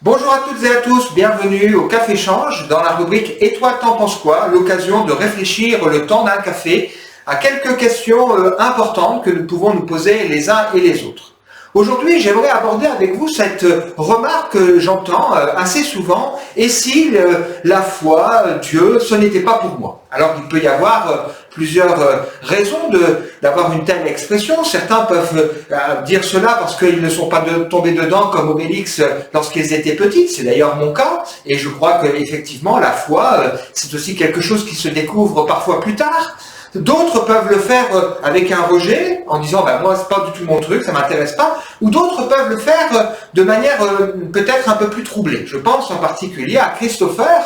Bonjour à toutes et à tous, bienvenue au Café Change dans la rubrique « Et toi, t'en penses quoi ?», l'occasion de réfléchir le temps d'un café à quelques questions importantes que nous pouvons nous poser les uns et les autres. Aujourd'hui, j'aimerais aborder avec vous cette remarque que j'entends assez souvent « Et si la foi, Dieu, ce n'était pas pour moi ?» Alors il peut y avoir plusieurs raisons d'avoir une telle expression. Certains peuvent dire cela parce qu'ils ne sont pas tombés dedans comme Obélix lorsqu'ils étaient petits. C'est d'ailleurs mon cas. Et je crois qu'effectivement, la foi, c'est aussi quelque chose qui se découvre parfois plus tard. D'autres peuvent le faire avec un rejet, en disant moi c'est pas du tout mon truc, ça m'intéresse pas, ou d'autres peuvent le faire de manière peut-être un peu plus troublée. Je pense en particulier à Christopher,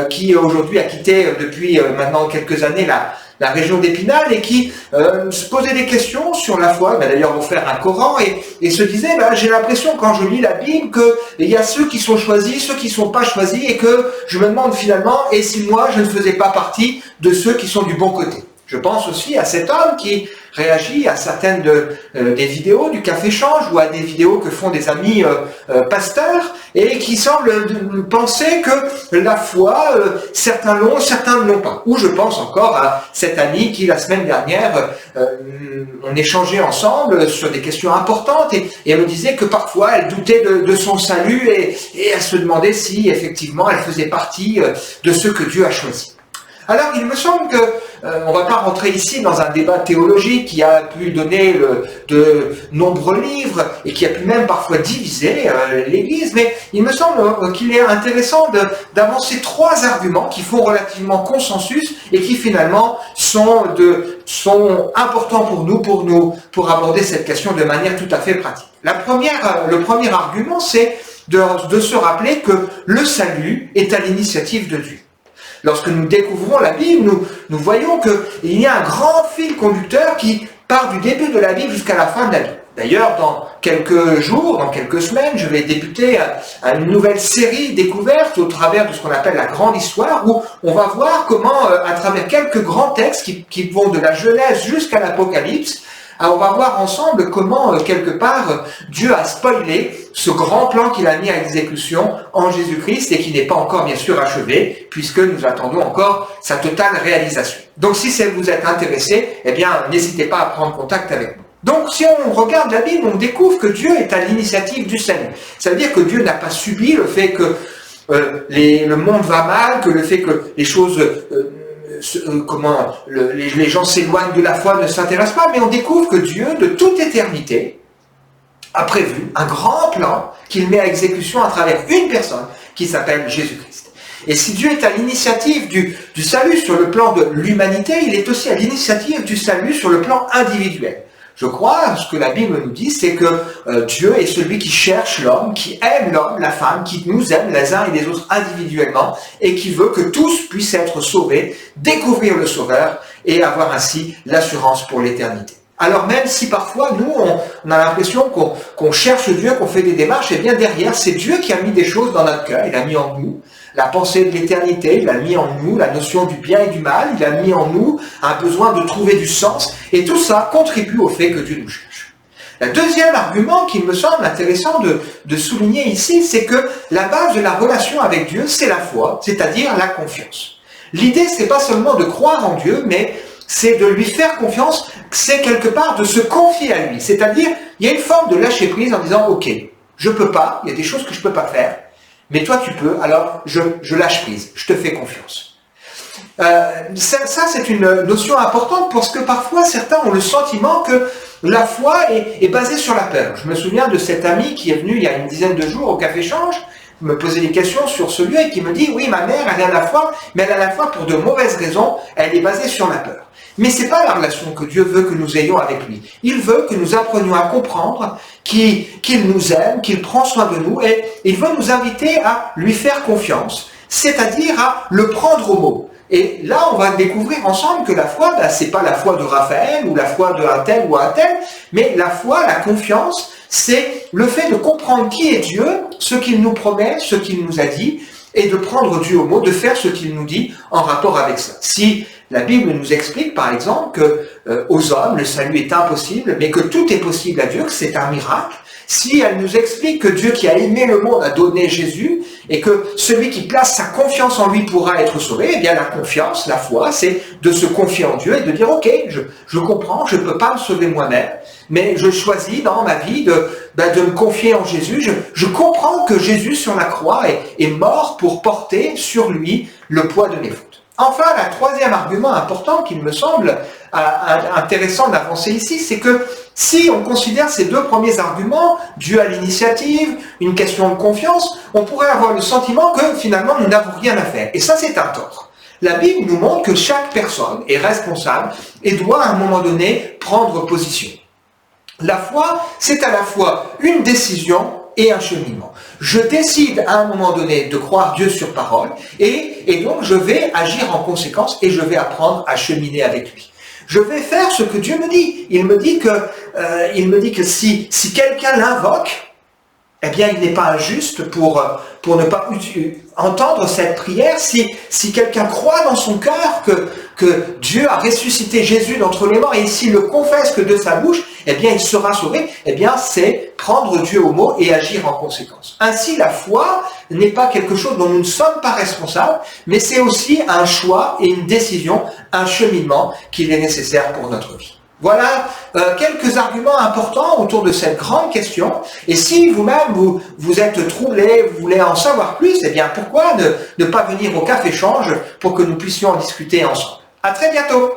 qui aujourd'hui a quitté depuis maintenant quelques années la région d'Épinal et qui se posait des questions sur la foi. Il m'a d'ailleurs offert un Coran et se disait j'ai l'impression quand je lis la Bible qu'il y a ceux qui sont choisis, ceux qui ne sont pas choisis, et que je me demande finalement, et si moi je ne faisais pas partie de ceux qui sont du bon côté. Je pense aussi à cet homme qui réagit à certaines des vidéos du Café Change ou à des vidéos que font des amis pasteurs et qui semble penser que la foi, certains l'ont, certains ne l'ont pas. Ou je pense encore à cet ami qui, la semaine dernière, on échangeait ensemble sur des questions importantes et elle me disait que parfois elle doutait de son salut et elle se demandait si effectivement elle faisait partie de ceux que Dieu a choisis. Alors, il me semble que on ne va pas rentrer ici dans un débat théologique qui a pu donner de nombreux livres et qui a pu même parfois diviser l'Église, mais il me semble qu'il est intéressant d'avancer trois arguments qui font relativement consensus et qui finalement sont importants pour aborder cette question de manière tout à fait pratique. Le premier argument, c'est de se rappeler que le salut est à l'initiative de Dieu. Lorsque nous découvrons la Bible, nous voyons qu'il y a un grand fil conducteur qui part du début de la Bible jusqu'à la fin de la Bible. D'ailleurs, dans quelques jours, dans quelques semaines, je vais débuter une nouvelle série découverte au travers de ce qu'on appelle la grande histoire, où on va voir comment, à travers quelques grands textes qui vont de la Genèse jusqu'à l'Apocalypse, on va voir ensemble comment, quelque part, Dieu a spoilé ce grand plan qu'il a mis à exécution en Jésus-Christ et qui n'est pas encore, bien sûr, achevé, puisque nous attendons encore sa totale réalisation. Donc, si ça vous est intéressé, n'hésitez pas à prendre contact avec nous. Donc, si on regarde la Bible, on découvre que Dieu est à l'initiative du salut. Ça veut dire que Dieu n'a pas subi le fait que le monde va mal, que le fait que les choses... les gens s'éloignent de la foi, ne s'intéressent pas, mais on découvre que Dieu, de toute éternité, a prévu un grand plan qu'il met à exécution à travers une personne qui s'appelle Jésus-Christ. Et si Dieu est à l'initiative du salut sur le plan de l'humanité, il est aussi à l'initiative du salut sur le plan individuel. Je crois, ce que la Bible nous dit, c'est que Dieu est celui qui cherche l'homme, qui aime l'homme, la femme, qui nous aime les uns et les autres individuellement, et qui veut que tous puissent être sauvés, découvrir le Sauveur, et avoir ainsi l'assurance pour l'éternité. Alors même si parfois, nous, on a l'impression qu'on cherche Dieu, qu'on fait des démarches, et bien derrière, c'est Dieu qui a mis des choses dans notre cœur, il a mis en nous la pensée de l'éternité, il a mis en nous la notion du bien et du mal, il a mis en nous un besoin de trouver du sens, et tout ça contribue au fait que Dieu nous cherche. Le deuxième argument qui me semble intéressant de souligner ici, c'est que la base de la relation avec Dieu, c'est la foi, c'est-à-dire la confiance. L'idée, c'est pas seulement de croire en Dieu, mais c'est de lui faire confiance, c'est quelque part de se confier à lui. C'est-à-dire, il y a une forme de lâcher prise en disant, ok, je peux pas, il y a des choses que je peux pas faire, mais toi tu peux, alors je lâche prise, je te fais confiance. Ça c'est une notion importante parce que parfois certains ont le sentiment que la foi est basée sur la peur. Je me souviens de cet ami qui est venu il y a une dizaine de jours au Café Change, me poser des questions sur ce lieu et qui me dit, oui, ma mère, elle a la foi, mais elle a la foi pour de mauvaises raisons, elle est basée sur la peur. Mais c'est pas la relation que Dieu veut que nous ayons avec lui. Il veut que nous apprenions à comprendre qu'il nous aime, qu'il prend soin de nous, et il veut nous inviter à lui faire confiance, c'est-à-dire à le prendre au mot. Et là, on va découvrir ensemble que la foi, c'est pas la foi de Raphaël ou la foi de un tel ou un tel, mais la foi, la confiance, c'est le fait de comprendre qui est Dieu, ce qu'il nous promet, ce qu'il nous a dit, et de prendre Dieu au mot, de faire ce qu'il nous dit en rapport avec ça. Si la Bible nous explique, par exemple, que aux hommes, le salut est impossible, mais que tout est possible à Dieu, que c'est un miracle, si elle nous explique que Dieu qui a aimé le monde a donné Jésus, et que celui qui place sa confiance en lui pourra être sauvé, eh bien la confiance, la foi, c'est de se confier en Dieu et de dire, ok, je comprends, je ne peux pas me sauver moi-même, mais je choisis dans ma vie de me confier en Jésus. Je comprends que Jésus sur la croix est mort pour porter sur lui le poids de mes fautes. Enfin, le troisième argument important qu'il me semble intéressant d'avancer ici, c'est que si on considère ces deux premiers arguments, Dieu à l'initiative, une question de confiance, on pourrait avoir le sentiment que finalement nous n'avons rien à faire. Et ça, c'est un tort. La Bible nous montre que chaque personne est responsable et doit à un moment donné prendre position. La foi, c'est à la fois une décision et un cheminement. Je décide à un moment donné de croire Dieu sur parole et donc je vais agir en conséquence et je vais apprendre à cheminer avec lui. Je vais faire ce que Dieu me dit. Il me dit que si quelqu'un l'invoque, eh bien il n'est pas injuste pour ne pas entendre cette prière. Si quelqu'un croit dans son cœur que Dieu a ressuscité Jésus d'entre les morts et s'il le confesse que de sa bouche, eh bien il sera sauvé, eh bien c'est prendre Dieu au mot et agir en conséquence. Ainsi la foi n'est pas quelque chose dont nous ne sommes pas responsables, mais c'est aussi un choix et une décision, un cheminement qu'il est nécessaire pour notre vie. Voilà quelques arguments importants autour de cette grande question. Et si vous-même vous êtes troublé, vous voulez en savoir plus, eh bien pourquoi ne pas venir au Café Change pour que nous puissions en discuter ensemble. À très bientôt.